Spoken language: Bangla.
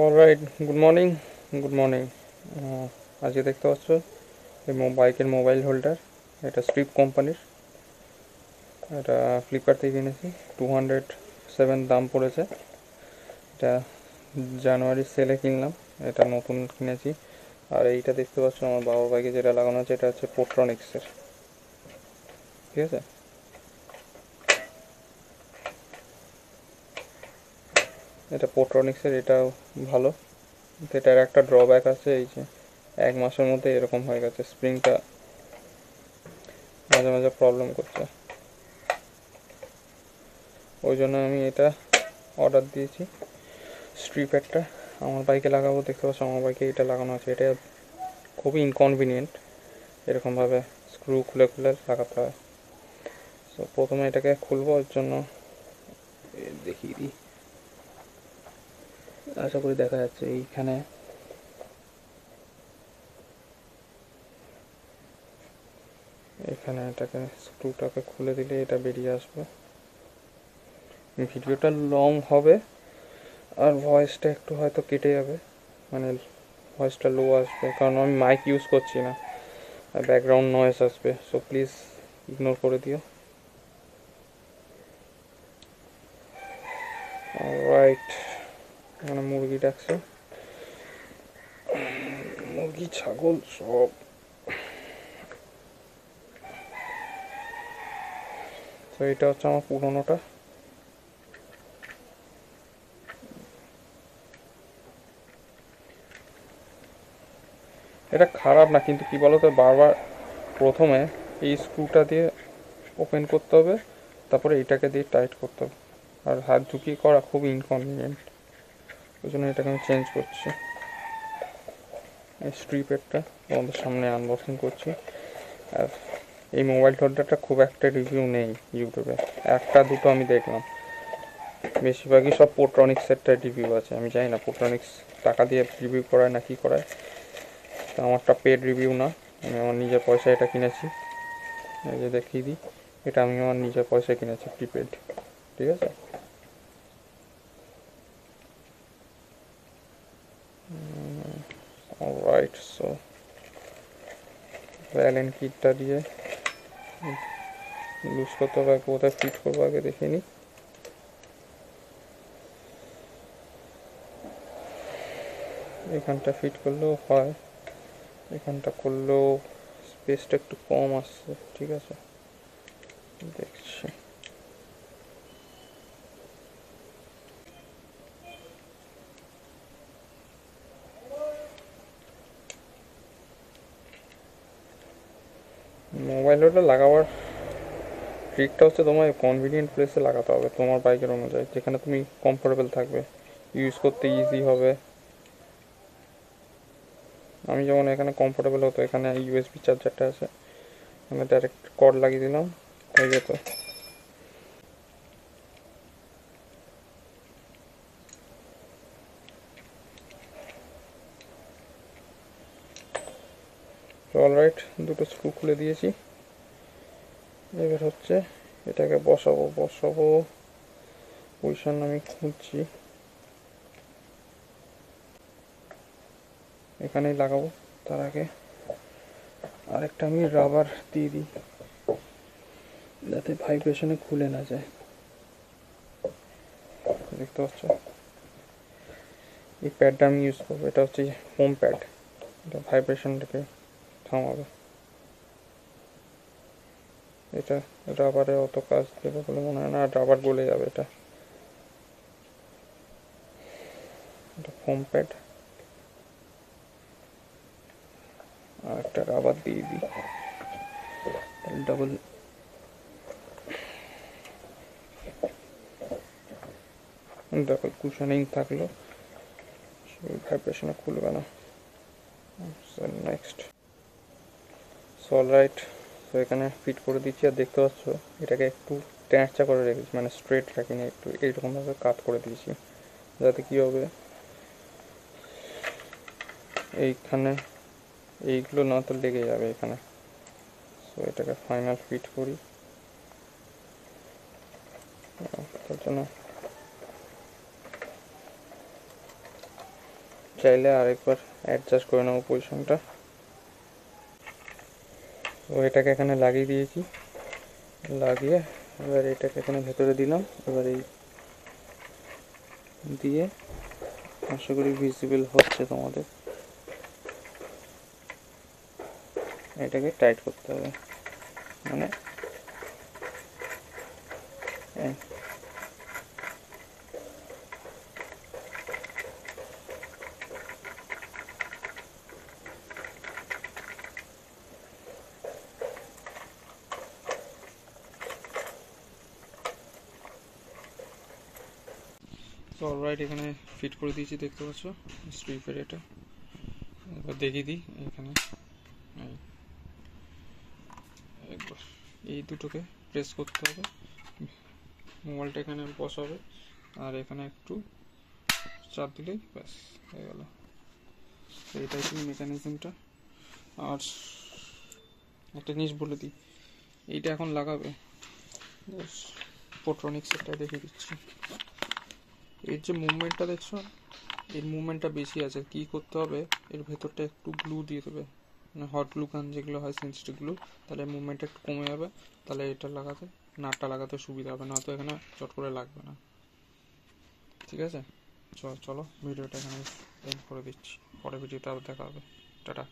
Alright, good morning. Good morning. আজকে দেখতে পাচ্ছ এই বাইকের মোবাইল হোল্ডার, এটা স্ট্রিপ কোম্পানির। এটা ফ্লিপকার্ট থেকে কিনেছি, 207 দাম পড়েছে। এটা জানুয়ারি সেলে কিনলাম, এটা নতুন কিনেছি। আর এইটা দেখতে পাচ্ছ আমার বাবা বাইকে যেটা লাগানো আছে, এটা হচ্ছে পোট্রনিক্সের। ঠিক আছে, এটা পোট্রনিক্সের, এটাও ভালো। এটার একটা ড্রব্যাক আছে, এই যে 1 মাসের মধ্যে এরকম হয়ে গেছে, স্প্রিংটা মাঝে মাঝে প্রবলেম করছে। ওই জন্য আমি এটা অর্ডার দিয়েছি, স্ট্রিপ একটা আমার বাইকে লাগাবো। দেখতে পাচ্ছ আমার বাইকে এটা লাগানো আছে। এটা খুবই ইনকনভিনিয়েন্ট, এরকমভাবে স্ক্রু খুলে খুলে লাগাতে হয়। তো প্রথমে এটাকে খুলবো, ওর জন্য দেখিয়ে দিই, আশা করি দেখা যাচ্ছে। এইখানে এখানে এটাকে স্ক্রুটাকে খুলে দিলে এটা বেরিয়ে আসবে। ভিডিওটা লং হবে আর ভয়েসটা একটু হয়তো কেটে যাবে, মানে ভয়েসটা লো আসবে, কারণ আমি মাইক ইউজ করছি না, আর ব্যাকগ্রাউন্ড নয়েজ আসবে। সো প্লিজ ইগনোর করে দিও। রাইট, এখানে মুরগি ডাকছে, মুরগি ছাগল সব। তো এটা হচ্ছে আমার পুরোনোটা। এটা খারাপ না, কিন্তু কি বলতো, বারবার প্রথমে এই স্ক্রুটা দিয়ে ওপেন করতে হবে, তারপরে এটাকে দিয়ে টাইট করতে হবে, আর হাত ঝুঁকিয়ে করা খুব ইনকনভিনিয়েন্ট। ওই জন্য এটাকে আমি চেঞ্জ করছি। এই স্ট্রিপেরটা তোমাদের সামনে আনবক্সিং করছি। আর এই মোবাইল হোল্ডারটা খুব একটা রিভিউ নেই ইউটিউবে, একটা দুটো আমি দেখলাম, বেশিরভাগই সব পোট্রনিক্সেরটা রিভিউ আছে। আমি জানি না পোট্রনিক্স টাকা দিয়ে রিভিউ করায় না কি করায়। তো আমারটা পেড রিভিউ না, আমি আমার নিজের পয়সায় এটা কিনেছি। এই যে দেখিয়ে দিই, এটা আমি আমার নিজের পয়সায় কিনেছি, প্রিপেড। ঠিক আছে, অলরাইট। সো অ্যালেন কিটটা দিয়ে লুজ করতে হবে, কোথায় ফিট করবো আগে দেখে নিই। এখানটা ফিট করলেও হয়, এখানটা করলেও স্পেসটা একটু কম আসছে। ঠিক আছে, দেখছি। মোবাইল ওটা লাগাবার ট্রিকটা হচ্ছে তোমার কনভিনিয়েন্ট প্লেসে লাগাতে হবে, তোমার বাইকের অনুযায়ী, যেখানে তুমি কমফোর্টেবল থাকবে, ইউজ করতে ইজি হবে। আমি যেমন এখানে কমফোর্টেবল হতো, এখানে ইউএসবি চার্জারটা আছে, আমি ডাইরেক্ট কর্ড লাগিয়ে দিলাম, হয়ে যেত। তো অলরাইট, দুটো স্ক্রু খুলে দিয়েছি। এবার হচ্ছে এটাকে বসাবো পজিশন আমি খুঁজছি, এখানেই লাগাবো। তার আগে আরেকটা আমি রাবার দিয়ে দিই, যাতে ভাইব্রেশনে খুলে না যায়। দেখতে পাচ্ছ, এই প্যাডটা আমি ইউজ করবো, এটা হচ্ছে হোম প্যাড, এটা ভাইব্রেশনটাকে থামাবে। এটা রাবারে অত কাজ দেবে বলে মনে হয় না, রাবার গলে যাবে। এটা ফোম প্যাড, আর একটা রাবার দিয়ে দিই, ডাবল। ডাবল কুশনিং থাকলো, সেই ভাইব্রেশনে খুলবে না। Next, alright. তো এখানে ফিট করে দিচ্ছি, আর দেখতে পাচ্ছ এটাকে একটু ট্যাঁচা করে রেখেছি, মানে স্ট্রেট রাখিনি, একটু এইরকমভাবে কাট করে দিয়েছি, যাতে কী হবে, এইখানে এইগুলো না তো লেগে যাবে এখানে। সো এটাকে ফাইনাল ফিট করি, তার জন্য চাইলে আরেকবার অ্যাডজাস্ট করে নেবো পজিশনটা। তো এটাকে এখানে লাগিয়ে দিয়েছি, লাগিয়ে এবার এটাকে এখানে ভেতরে দিলাম। এবার এই দিয়ে আশা করি ভিজিবল হচ্ছে তোমাদের, এটাকে টাইট করতে হবে, মানে তো অলরাইট এখানে ফিট করে দিয়েছি, দেখতে পাচ্ছ স্ট্রিপের এটা। এবার দেখিয়ে দিই এখানে, একবার এই দুটোকে প্রেস করতে হবে, মোবাইলটা এখানে বসাবে আর এখানে একটু চাপ দিলেই ব্যাস হয়ে গেল। এইটাই কি মেকানিজমটা। আর একটা জিনিস বলে দিই, এইটা এখন লাগাবে, পোট্রনিক্সেরটা দেখিয়ে দিচ্ছি। এর যে মুভমেন্টটা দেখছো, এর মুভমেন্টটা বেশি আছে। কি করতে হবে, এর ভেতরটা একটু গ্লু দিয়ে দেবে, মানে হট গ্লু গান যেগুলো হয়, সেন্সিটিভ গ্লু, তাহলে মুভমেন্টটা একটু কমে যাবে, তাহলে এটা লাগাতে, নাটটা লাগাতে সুবিধা হবে, না তো এখানে চট করে লাগবে না। ঠিক আছে, চলো ভিডিওটা এখানে এন্ড করে দিচ্ছি, পরে ভিডিওটা আবার দেখা হবে, টাটা।